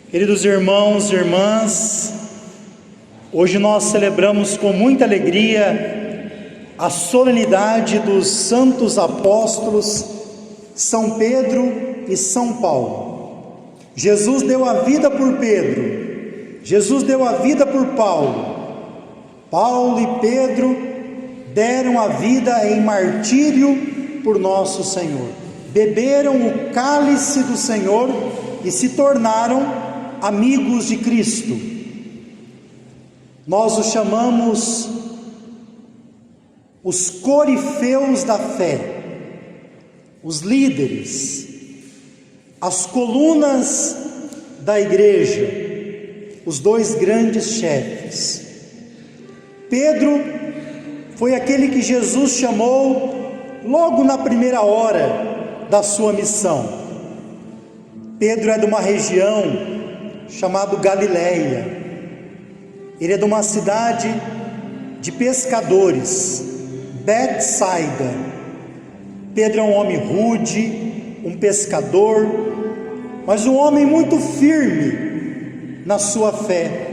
Queridos irmãos e irmãs, hoje nós celebramos com muita alegria a solenidade dos santos apóstolos São Pedro e São Paulo. Jesus deu a vida por Pedro, Jesus deu a vida por Paulo. Paulo e Pedro deram a vida em martírio por nosso Senhor. Beberam o cálice do Senhor e se tornaram amigos de Cristo. Nós os chamamos os corifeus da fé, os líderes, as colunas da igreja, os dois grandes chefes. Pedro foi aquele que Jesus chamou logo na primeira hora da sua missão. Pedro é de uma região chamada Galileia. Ele é de uma cidade de pescadores, Betsaida. Pedro é um homem rude, um pescador, mas um homem muito firme na sua fé.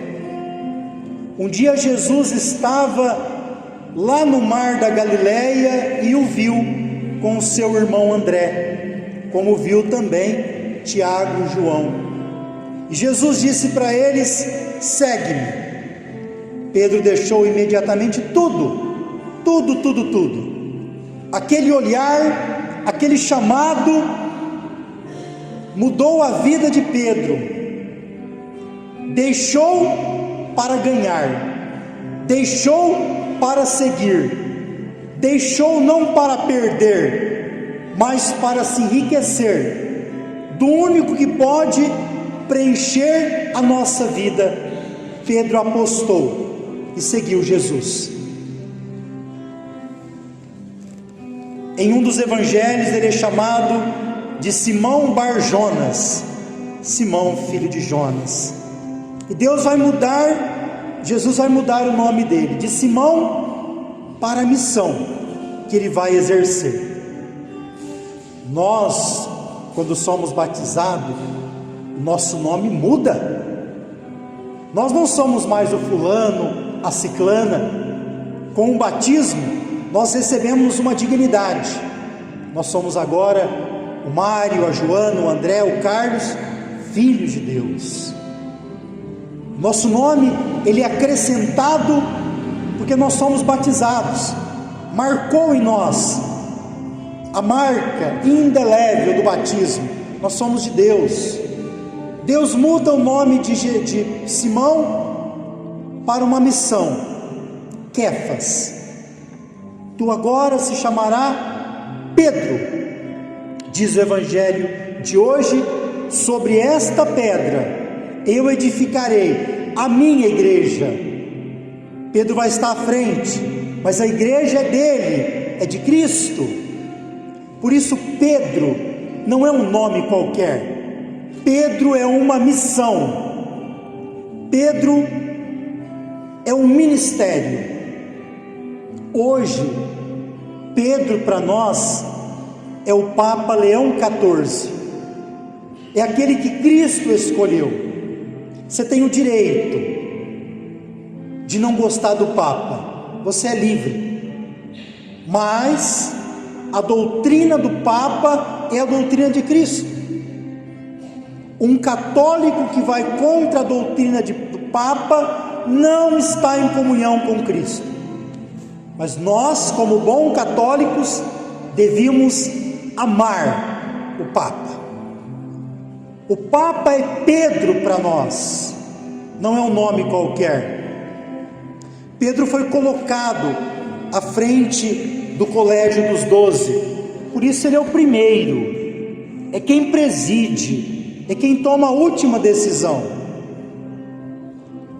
Um dia Jesus estava lá no mar da Galileia e o viu com o seu irmão André, como viu também Tiago e João. E Jesus disse para eles: segue-me. Pedro deixou imediatamente tudo. Aquele olhar, aquele chamado mudou a vida de Pedro. Deixou para ganhar, deixou para seguir, deixou não para perder, mas para se enriquecer do único que pode preencher a nossa vida. Pedro apostou e seguiu Jesus. Em um dos evangelhos ele é chamado de Simão Bar-Jonas, Simão filho de Jonas. E Jesus vai mudar o nome dele de Simão para a missão que ele vai exercer. Nós, quando somos batizados, nosso nome muda. Nós não somos mais o fulano, a ciclana. Com o batismo nós recebemos uma dignidade. Nós somos agora o Mário, a Joana, o André, o Carlos, filhos de Deus. Nosso nome, ele é acrescentado porque nós somos batizados. Marcou em nós a marca indelével do batismo. Nós somos de Deus. Deus muda o nome de Simão para uma missão, Quefas. Tu agora se chamará Pedro. Diz o evangelho de hoje: sobre esta pedra eu edificarei a minha igreja. Pedro vai estar à frente, mas a igreja é dele, é de Cristo. Por isso Pedro não é um nome qualquer. Pedro é uma missão. Pedro é um ministério. Hoje, Pedro para nós é o Papa Leão XIV. É aquele que Cristo escolheu. Você tem o direito de não gostar do Papa, você é livre. Mas a doutrina do Papa é a doutrina de Cristo. Um católico que vai contra a doutrina do Papa não está em comunhão com Cristo. Mas nós, como bons católicos, devíamos amar o Papa. O Papa é Pedro para nós, não é um nome qualquer. Pedro foi colocado à frente do colégio dos 12, por isso ele é o primeiro, é quem preside, é quem toma a última decisão.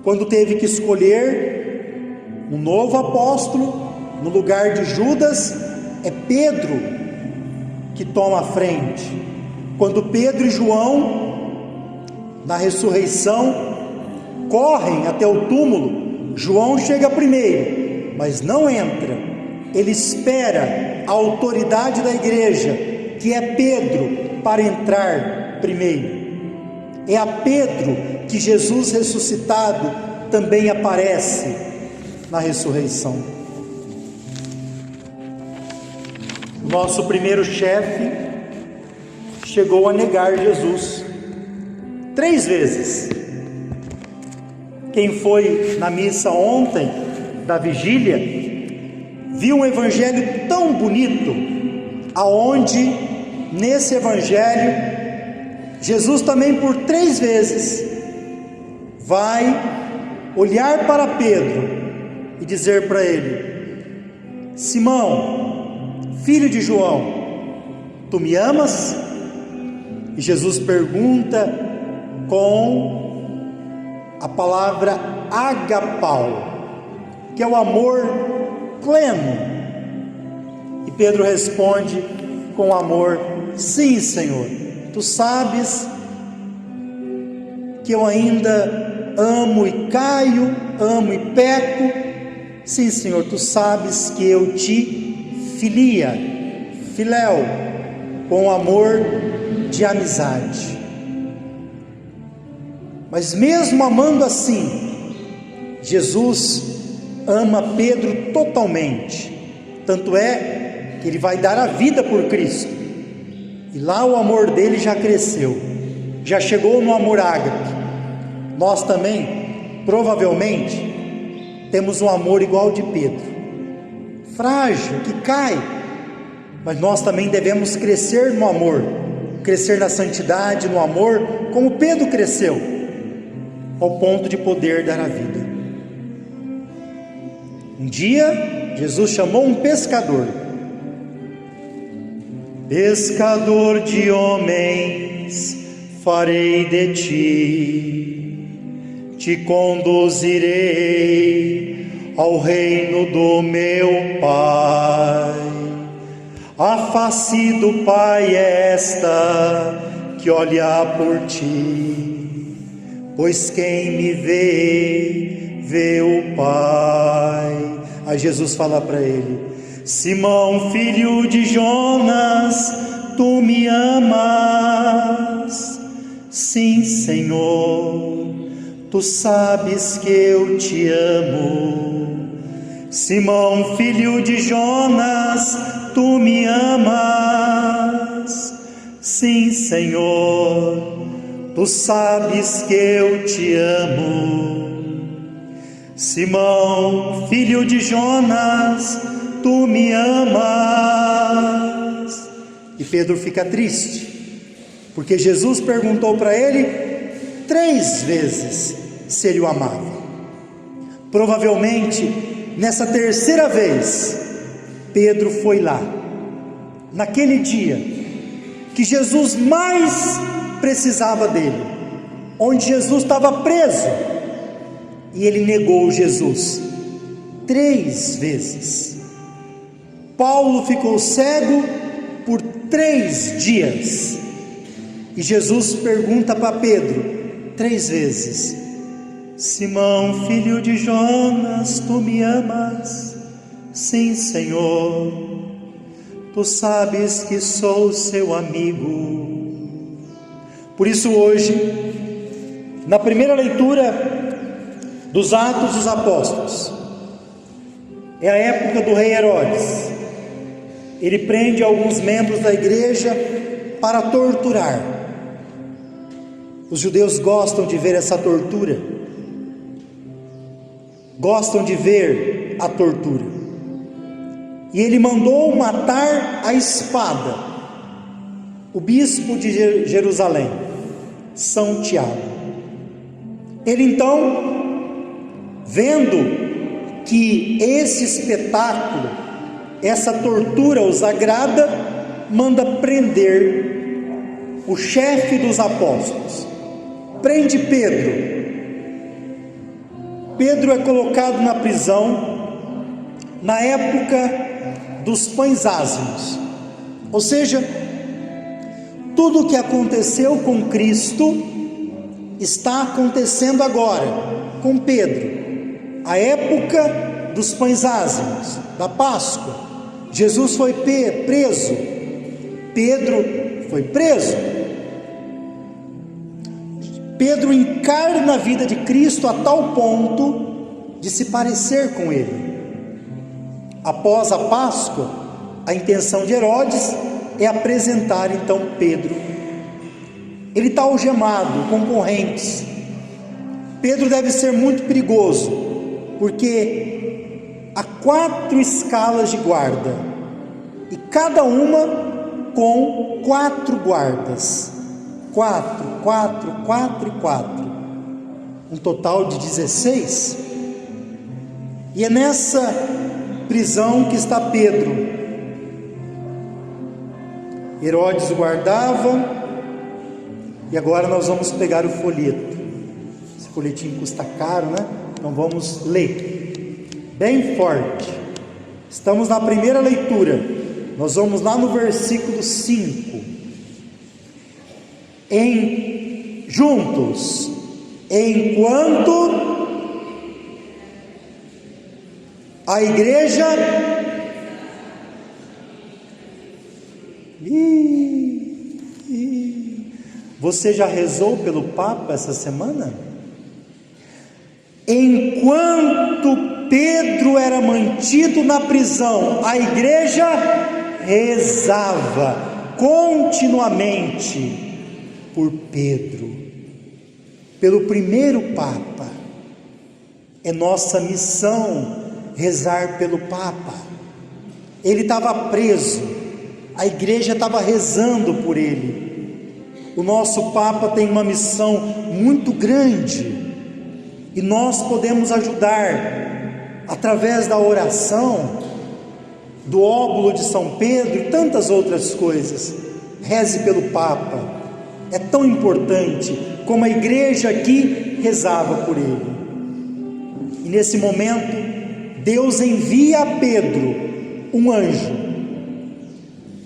Quando teve que escolher um novo apóstolo no lugar de Judas, é Pedro que toma a frente. Quando Pedro e João, na ressurreição, correm até o túmulo, João chega primeiro, mas não entra. Ele espera a autoridade da igreja, que é Pedro, para entrar primeiro. É a Pedro que Jesus ressuscitado também aparece na ressurreição. Nosso primeiro chefe chegou a negar Jesus 3 vezes. Quem foi na missa ontem, da vigília, viu um evangelho tão bonito, aonde nesse evangelho Jesus também por 3 vezes vai olhar para Pedro e dizer para ele: Simão, filho de João, tu me amas? E Jesus pergunta com a palavra agapau, que é o amor pleno. E Pedro responde com amor: sim, Senhor, tu sabes que eu ainda amo e caio, amo e peco. Sim, Senhor, tu sabes que eu te filéu, com amor de amizade. Mas mesmo amando assim, Jesus ama Pedro totalmente. Tanto é que ele vai dar a vida por Cristo. E lá o amor dele já cresceu, já chegou no amor ágape. Nós também, provavelmente, temos um amor igual ao de Pedro, frágil, que cai. Mas nós também devemos crescer no amor, crescer na santidade, no amor, como Pedro cresceu, ao ponto de poder dar a vida. Um dia, Jesus chamou um pescador. Pescador de homens farei de ti, te conduzirei ao reino do meu Pai. A face do Pai é esta, que olha por ti, pois quem me vê, vê o Pai. Aí Jesus fala para ele: Simão, filho de Jonas, tu me amas? Sim, Senhor, tu sabes que eu te amo. Simão, filho de Jonas, tu me amas? Sim, Senhor, tu sabes que eu te amo. Simão, filho de Jonas, tu me amas? E Pedro fica triste, porque Jesus perguntou para ele 3 vezes se ele o amava. Provavelmente, nessa 3ª vez, Pedro foi lá, naquele dia, que Jesus mais precisava dele, onde Jesus estava preso, e ele negou Jesus 3 vezes. Paulo ficou cego por 3 dias, e Jesus pergunta para Pedro 3 vezes: Simão, filho de Jonas, tu me amas? Sim, Senhor, tu sabes que sou seu amigo. Por isso hoje, na primeira leitura dos Atos dos Apóstolos, é a época do rei Herodes. Ele prende alguns membros da igreja para torturar. Os judeus gostam de ver essa tortura, gostam de ver a tortura. E ele mandou matar a espada o bispo de Jerusalém, São Tiago. Ele então, vendo que esse espetáculo, essa tortura os agrada, manda prender o chefe dos apóstolos. Prende Pedro. Pedro é colocado na prisão na época dos pães ázimos, ou seja, tudo o que aconteceu com Cristo está acontecendo agora com Pedro. A época dos pães ázimos, da Páscoa, Jesus foi preso, Pedro foi preso. Pedro encarna a vida de Cristo a tal ponto de se parecer com ele. Após a Páscoa, a intenção de Herodes é apresentar então Pedro. Ele está algemado com correntes. Pedro deve ser muito perigoso, porque há 4 escalas de guarda, e cada uma com 4 guardas. 4, 4, 4 e 4. Um total de 16. E é nessa prisão que está Pedro. Herodes o guardava. E agora nós vamos pegar o folheto. Esse folhetinho custa caro, né? Então vamos ler bem forte. Estamos na primeira leitura. Nós vamos lá no versículo 5. Juntos, enquanto a igreja Você já rezou pelo Papa essa semana? Enquanto Pedro era mantido na prisão, a igreja rezava continuamente por Pedro, pelo primeiro Papa. É nossa missão rezar pelo Papa. Ele estava preso, a igreja estava rezando por ele. O nosso Papa tem uma missão muito grande, e nós podemos ajudar através da oração, do óbolo de São Pedro e tantas outras coisas. Reze pelo Papa, é tão importante como a igreja aqui rezava por ele. E nesse momento, Deus envia a Pedro um anjo.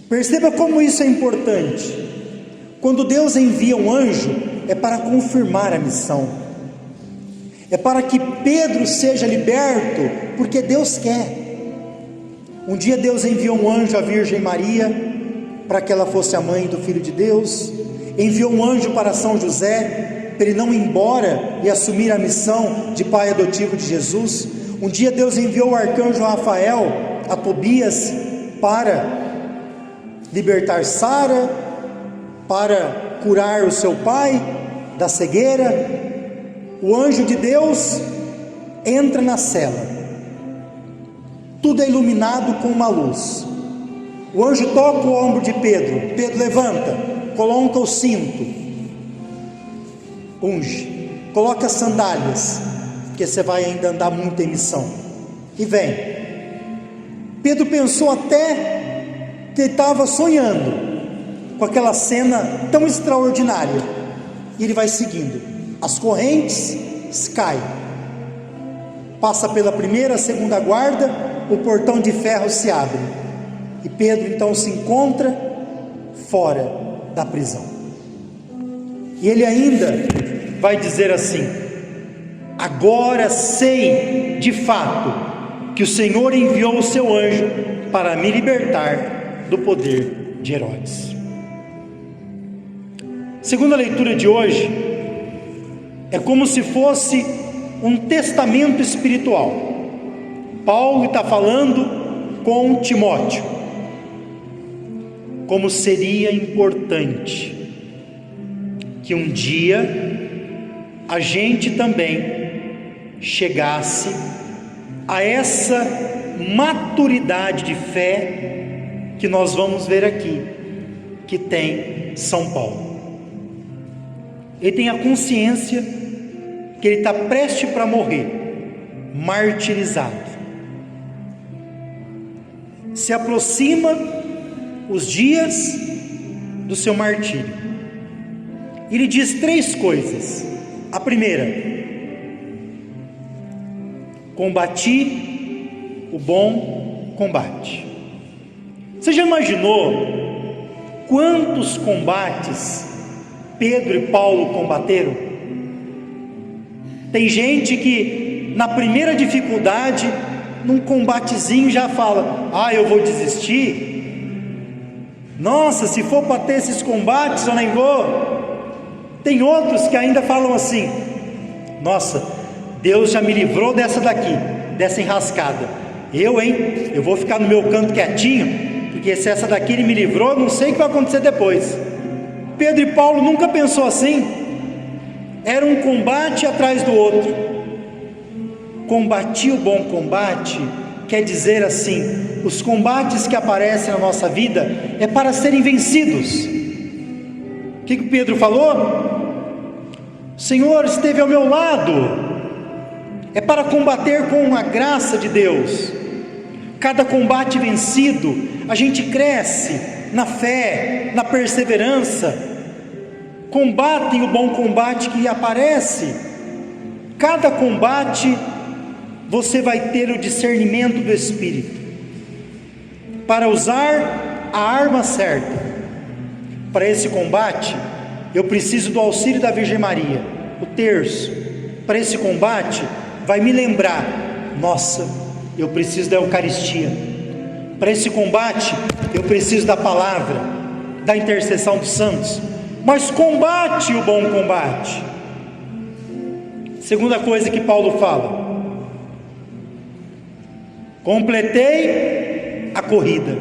Perceba como isso é importante. Quando Deus envia um anjo, é para confirmar a missão, é para que Pedro seja liberto, porque Deus quer. Um dia Deus enviou um anjo à Virgem Maria, para que ela fosse a mãe do Filho de Deus. Enviou um anjo para São José, para ele não ir embora e assumir a missão de pai adotivo de Jesus. Um dia Deus enviou o arcanjo Rafael a Tobias, para libertar Sara, para curar o seu pai da cegueira. O anjo de Deus entra na cela, tudo é iluminado com uma luz. O anjo toca o ombro de Pedro. Pedro levanta, coloca o cinto, unge, coloca as sandálias, porque você vai ainda andar muito em missão, e vem. Pedro pensou até que ele estava sonhando com aquela cena tão extraordinária, e ele vai seguindo. As correntes caem, passa pela primeira, segunda guarda, o portão de ferro se abre, e Pedro então se encontra fora da prisão. E ele ainda vai dizer assim: agora sei de fato que o Senhor enviou o seu anjo para me libertar do poder de Herodes. Segunda leitura de hoje é como se fosse um testamento espiritual. Paulo está falando com Timóteo como seria importante que um dia a gente também chegasse a essa maturidade de fé que nós vamos ver aqui, que tem São Paulo. Ele tem a consciência que ele está prestes para morrer, martirizado. Se aproxima os dias do seu martírio. Ele diz 3 coisas. A primeira: combati o bom combate. Você já imaginou quantos combates Pedro e Paulo combateram? Tem gente que na primeira dificuldade, num combatezinho, já fala: eu vou desistir. Nossa, se for para ter esses combates eu nem vou. Tem outros que ainda falam assim: nossa, Deus já me livrou dessa daqui, dessa enrascada. Eu vou ficar no meu canto quietinho, porque se essa daqui Ele me livrou, eu não sei o que vai acontecer depois. Pedro e Paulo nunca pensou assim. Era um combate atrás do outro. Combati o bom combate quer dizer assim: os combates que aparecem na nossa vida é para serem vencidos. O que Pedro falou? O Senhor esteve ao meu lado. É para combater com a graça de Deus. Cada combate vencido, a gente cresce na fé, na perseverança. Combatem o bom combate que aparece. Cada combate você vai ter o discernimento do Espírito para usar a arma certa. Para esse combate, eu preciso do auxílio da Virgem Maria, o terço. Para esse combate, vai me lembrar: nossa, eu preciso da Eucaristia. Para esse combate, eu preciso da palavra, da intercessão dos santos. Mas combate o bom combate. Segunda coisa que Paulo fala: completei a corrida.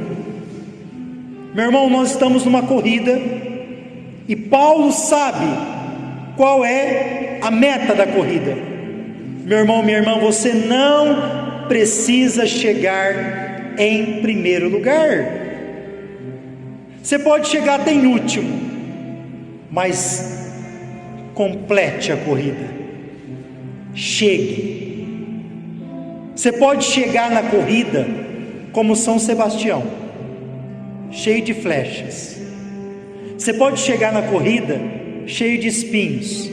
Meu irmão, nós estamos numa corrida, e Paulo sabe qual é a meta da corrida. Meu irmão, minha irmã, você não precisa chegar em primeiro lugar. Você pode chegar até em último, mas complete a corrida. Chegue. Você pode chegar na corrida como São Sebastião, cheio de flechas. Você pode chegar na corrida cheio de espinhos,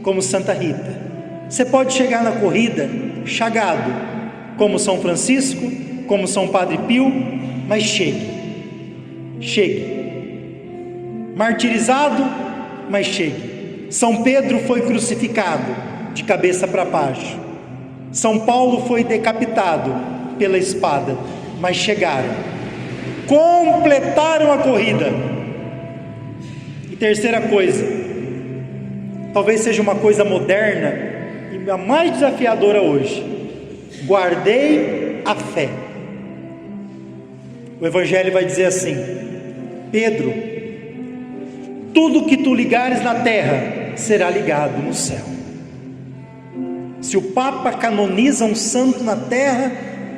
como Santa Rita. Você pode chegar na corrida chagado, como São Francisco, como São Padre Pio, mas chegue. Chegue. Martirizado, mas chegue. São Pedro foi crucificado de cabeça para baixo. São Paulo foi decapitado pela espada, mas chegaram, completaram a corrida. E terceira coisa, talvez seja uma coisa moderna e a mais desafiadora hoje: guardei a fé. O Evangelho vai dizer assim: Pedro, tudo que tu ligares na terra será ligado no céu. Se o Papa canoniza um santo na terra,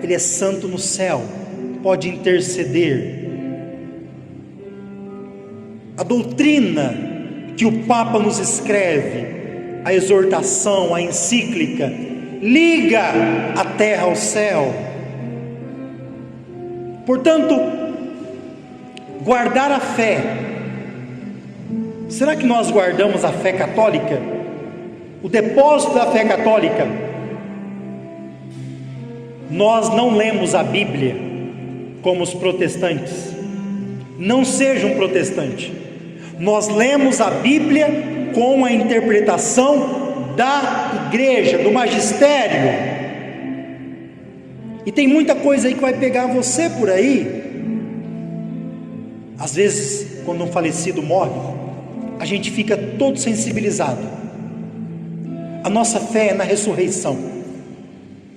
ele é santo no céu, pode interceder. A doutrina que o Papa nos escreve, a exortação, a encíclica, liga a terra ao céu. Portanto, guardar a fé. Será que nós guardamos a fé católica? O depósito da fé católica. Nós não lemos a Bíblia como os protestantes. Não seja um protestante. Nós lemos a Bíblia com a interpretação da igreja, do magistério. E tem muita coisa aí que vai pegar você por aí. Às vezes, quando um falecido morre, a gente fica todo sensibilizado. A nossa fé é na ressurreição.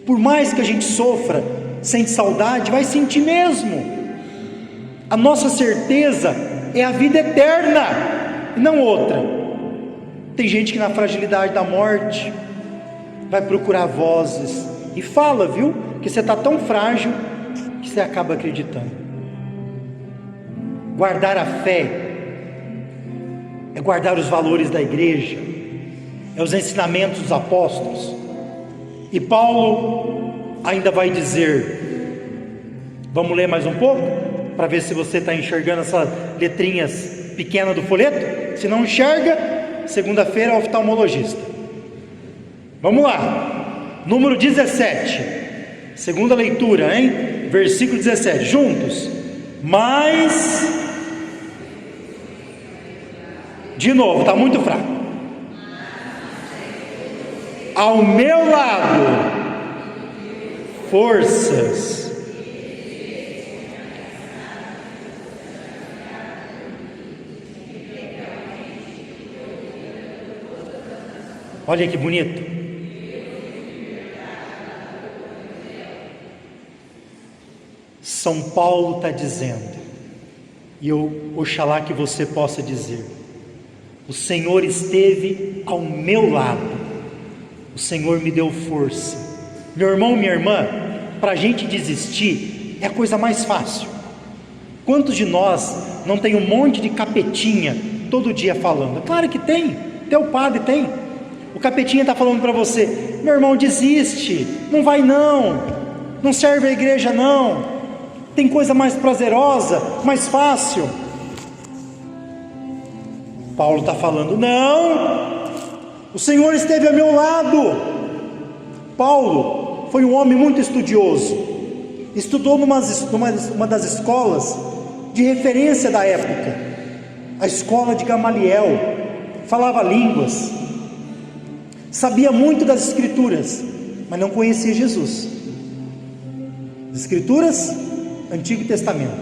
Por mais que a gente sofra, sente saudade, vai sentir mesmo. A nossa certeza é a vida eterna e não outra. Tem gente que na fragilidade da morte vai procurar vozes e fala, viu, que você está tão frágil que você acaba acreditando. Guardar a fé é guardar os valores da igreja, é os ensinamentos dos apóstolos. E Paulo ainda vai dizer, vamos ler mais um pouco, para ver se você está enxergando essas letrinhas pequenas do folheto. Se não enxerga, segunda-feira é oftalmologista. Vamos lá, número 17, segunda leitura, hein? Versículo 17, juntos. Mas, de novo, está muito fraco. Ao meu lado, forças. Olha que bonito. São Paulo está dizendo, e oxalá que você possa dizer: o Senhor esteve ao meu lado, o Senhor me deu força. Meu irmão, minha irmã, para a gente desistir é a coisa mais fácil. Quantos de nós não tem um monte de capetinha todo dia falando? Claro que tem, teu padre tem. O capetinha está falando para você: meu irmão, desiste, não vai não serve a igreja não, tem coisa mais prazerosa, mais fácil. Paulo está falando: não, o Senhor esteve ao meu lado. Paulo foi um homem muito estudioso, estudou numa das escolas de referência da época, a escola de Gamaliel, falava línguas, sabia muito das escrituras, mas não conhecia Jesus. Escrituras, Antigo Testamento.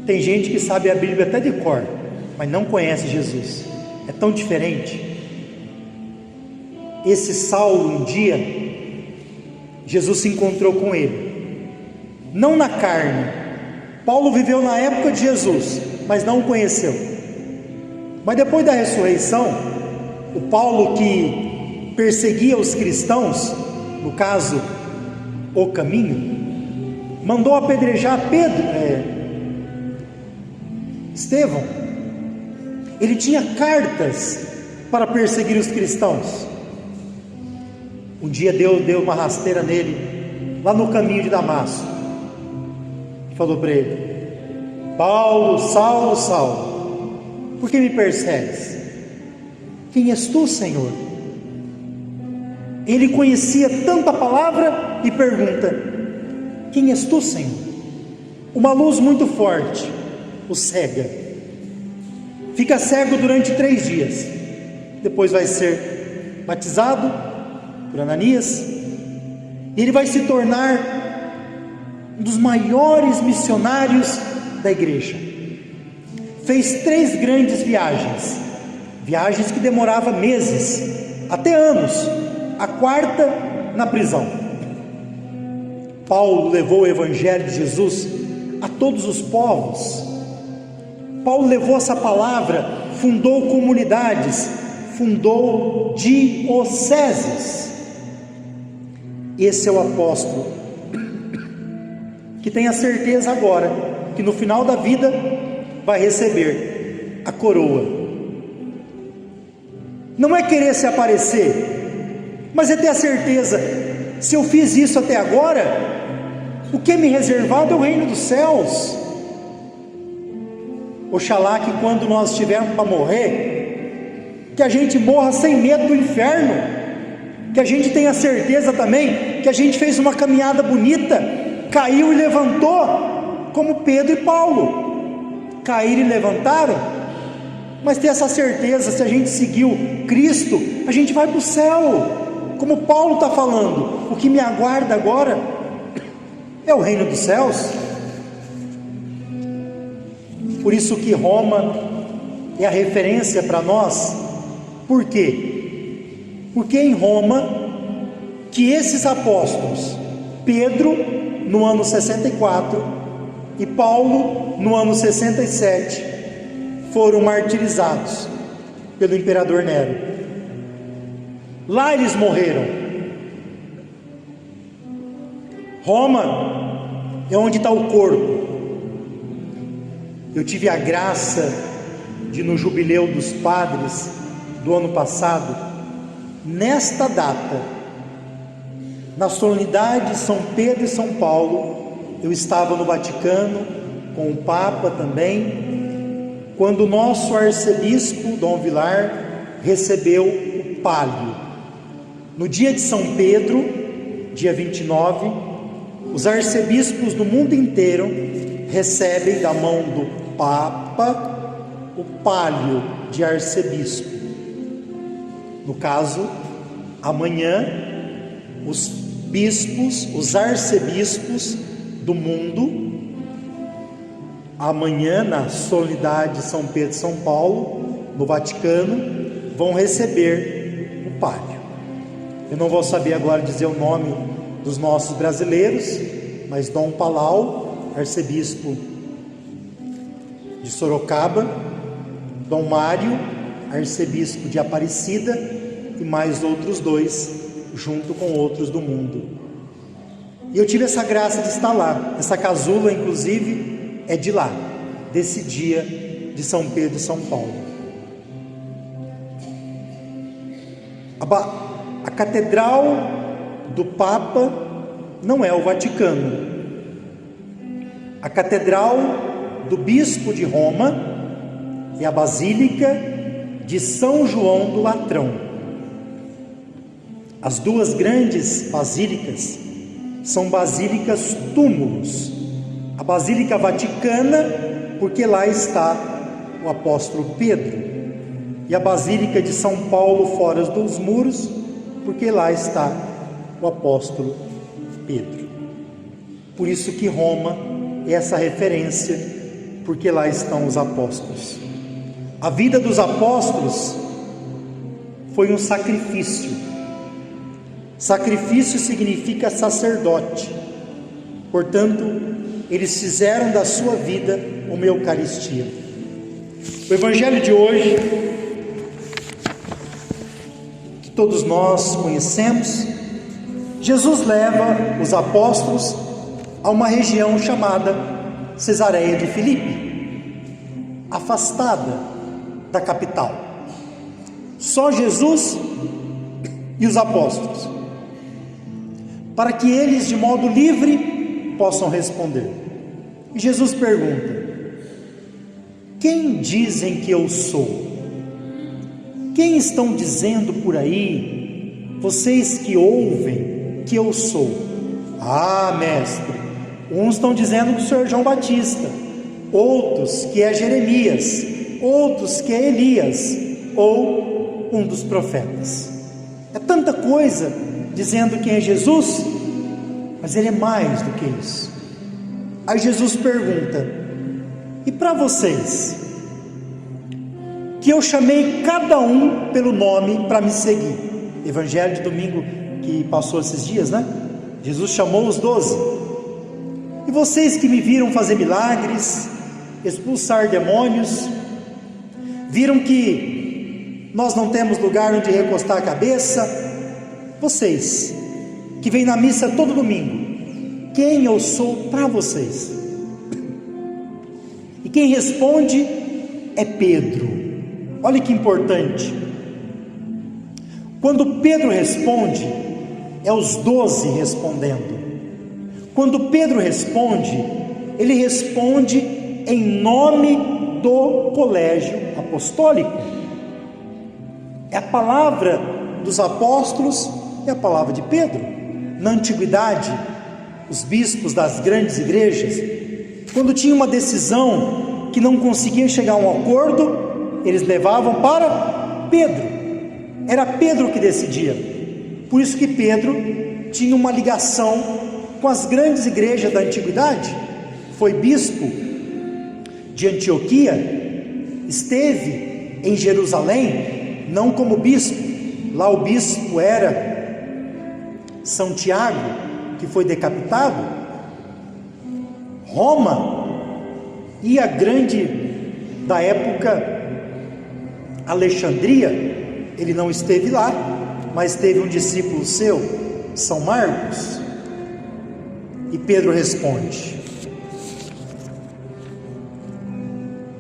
Tem gente que sabe a Bíblia até de cor, mas não conhece Jesus. É tão diferente. Esse Saulo, um dia, Jesus se encontrou com ele, não na carne. Paulo viveu na época de Jesus, mas não o conheceu. Mas depois da ressurreição, o Paulo que perseguia os cristãos, no caso, o caminho, mandou apedrejar Estevão. Ele tinha cartas para perseguir os cristãos. Um dia Deus deu uma rasteira nele, lá no caminho de Damasco, e falou para ele: Paulo, Saulo, Saulo, por que me persegues? Quem és tu, Senhor? Ele conhecia tanta palavra e pergunta: quem és tu, Senhor? Uma luz muito forte o cega, fica cego durante 3 dias, depois vai ser batizado por Ananias, e ele vai se tornar um dos maiores missionários da igreja. Fez 3 grandes viagens que demoravam meses, até anos, a 4ª na prisão. Paulo levou o evangelho de Jesus a todos os povos. Paulo levou essa palavra, fundou comunidades, fundou dioceses. Esse é o apóstolo que tem a certeza agora que no final da vida vai receber a coroa. Não é querer se aparecer, mas é ter a certeza: se eu fiz isso até agora, o que é me reservado é o reino dos céus. Oxalá que quando nós estivermos para morrer, que a gente morra sem medo do inferno, que a gente tenha certeza também que a gente fez uma caminhada bonita, caiu e levantou, como Pedro e Paulo, caíram e levantaram, mas ter essa certeza: se a gente seguiu Cristo, a gente vai para o céu, como Paulo está falando: o que me aguarda agora é o reino dos céus. Por isso que Roma é a referência para nós. Por quê? Porque em Roma que esses apóstolos, Pedro no ano 64 e Paulo no ano 67, foram martirizados pelo imperador Nero. Lá eles morreram. Roma é onde está o corpo. Eu tive a graça de, no jubileu dos padres do ano passado, nesta data, na solenidade de São Pedro e São Paulo, eu estava no Vaticano com o Papa também, quando o nosso arcebispo Dom Vilar recebeu o pálio. No dia de São Pedro, dia 29, os arcebispos do mundo inteiro recebem da mão do Papa o pálio de arcebispo. No caso, amanhã, os bispos, os arcebispos do mundo, amanhã na solenidade de São Pedro e São Paulo, no Vaticano, vão receber Palio. Eu não vou saber agora dizer o nome dos nossos brasileiros, mas Dom Palau, arcebispo de Sorocaba, Dom Mário, arcebispo de Aparecida, e mais outros 2, junto com outros do mundo. E eu tive essa graça de estar lá. Essa casula, inclusive, é de lá, desse dia de São Pedro e São Paulo. A catedral do Papa não é o Vaticano. A catedral do Bispo de Roma é a Basílica de São João do Latrão. As duas grandes basílicas são basílicas túmulos. A Basílica Vaticana, porque lá está o apóstolo Pedro, e a Basílica de São Paulo fora dos muros, porque lá está o apóstolo Pedro. Por isso que Roma é essa referência, porque lá estão os apóstolos. A vida dos apóstolos foi um sacrifício. Sacrifício significa sacerdote. Portanto, eles fizeram da sua vida uma Eucaristia. O Evangelho de hoje, que todos nós conhecemos, Jesus leva os apóstolos a uma região chamada Cesareia de Filipe, afastada da capital. Só Jesus e os apóstolos, para que eles de modo livre possam responder. E Jesus pergunta: quem dizem que eu sou? Quem estão dizendo por aí, vocês que ouvem, que eu sou? Ah, mestre, uns estão dizendo que o senhor é João Batista, outros que é Jeremias, outros que é Elias, ou um dos profetas. É tanta coisa dizendo quem é Jesus, mas ele é mais do que isso. Aí Jesus pergunta: e para vocês, que eu chamei cada um pelo nome para me seguir? Evangelho de domingo que passou esses dias, né? Jesus chamou os 12. E vocês que me viram fazer milagres, expulsar demônios, viram que nós não temos lugar onde recostar a cabeça, vocês que vêm na missa todo domingo, quem eu sou para vocês? E quem responde é Pedro. Olha que importante. Quando Pedro responde, é os 12 respondendo. Quando Pedro responde, ele responde em nome do colégio apostólico. É a palavra dos apóstolos, é a palavra de Pedro. Na antiguidade, os bispos das grandes igrejas, quando tinha uma decisão que não conseguiam chegar a um acordo, eles levavam para Pedro. Era Pedro que decidia. Por isso que Pedro tinha uma ligação com as grandes igrejas da antiguidade. Foi bispo de Antioquia, esteve em Jerusalém, não como bispo. Lá o bispo era São Tiago, que foi decapitado. Roma, e a grande da época, Alexandria, ele não esteve lá, mas teve um discípulo seu, São Marcos. E Pedro responde: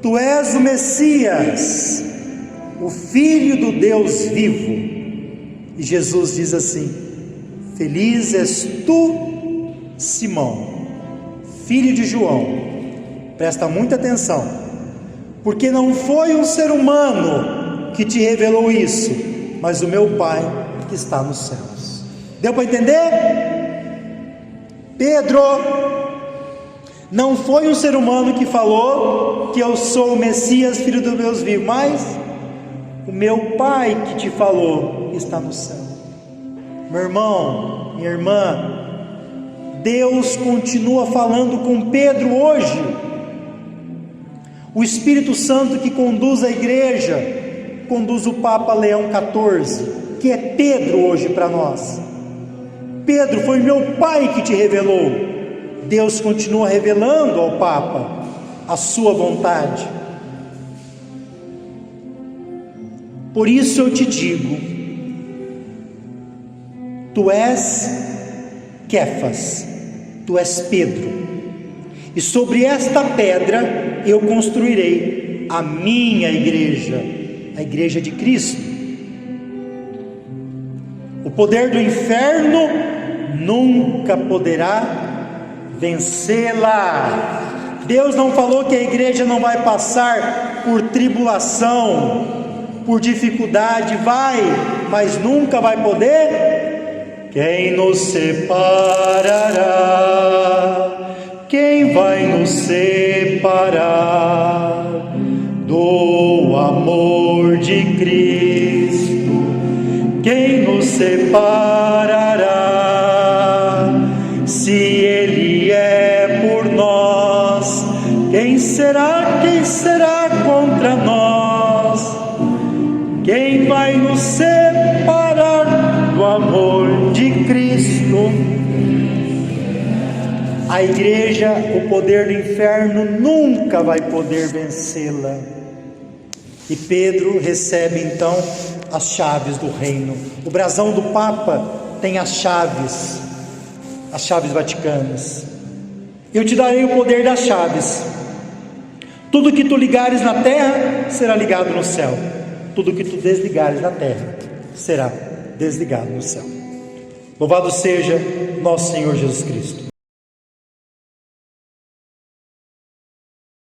tu és o Messias, o Filho do Deus vivo. E Jesus diz assim: feliz és tu, Simão, filho de João. Presta muita atenção, porque não foi um ser humano que te revelou isso, mas o meu Pai que está nos céus. Deu para entender? Pedro, não foi um ser humano que falou que eu sou o Messias, filho do Deus vivo, mas o meu Pai que te falou está no céu. Meu irmão, minha irmã, Deus continua falando com Pedro hoje. O Espírito Santo que conduz a igreja, conduz o Papa Leão XIV, que é Pedro hoje para nós. Pedro, foi meu pai que te revelou. Deus continua revelando ao Papa a sua vontade. Por isso eu te digo, tu és Quefas, tu és Pedro, e sobre esta pedra eu construirei a minha igreja, a igreja de Cristo. O poder do inferno nunca poderá vencê-la. Deus não falou que a igreja não vai passar por tribulação, por dificuldade, vai, mas nunca vai poder. Quem nos separará? Quem vai nos separar do amor de Cristo? Quem nos separará? Se Ele é por nós, quem será contra nós? Quem vai nos separar do amor de Cristo? A igreja, o poder do inferno nunca vai poder vencê-la. E Pedro recebe então as chaves do reino. O brasão do Papa tem as chaves vaticanas. Eu te darei o poder das chaves. Tudo que tu ligares na terra será ligado no céu. Tudo que tu desligares na terra será desligado no céu. Louvado seja nosso Senhor Jesus Cristo.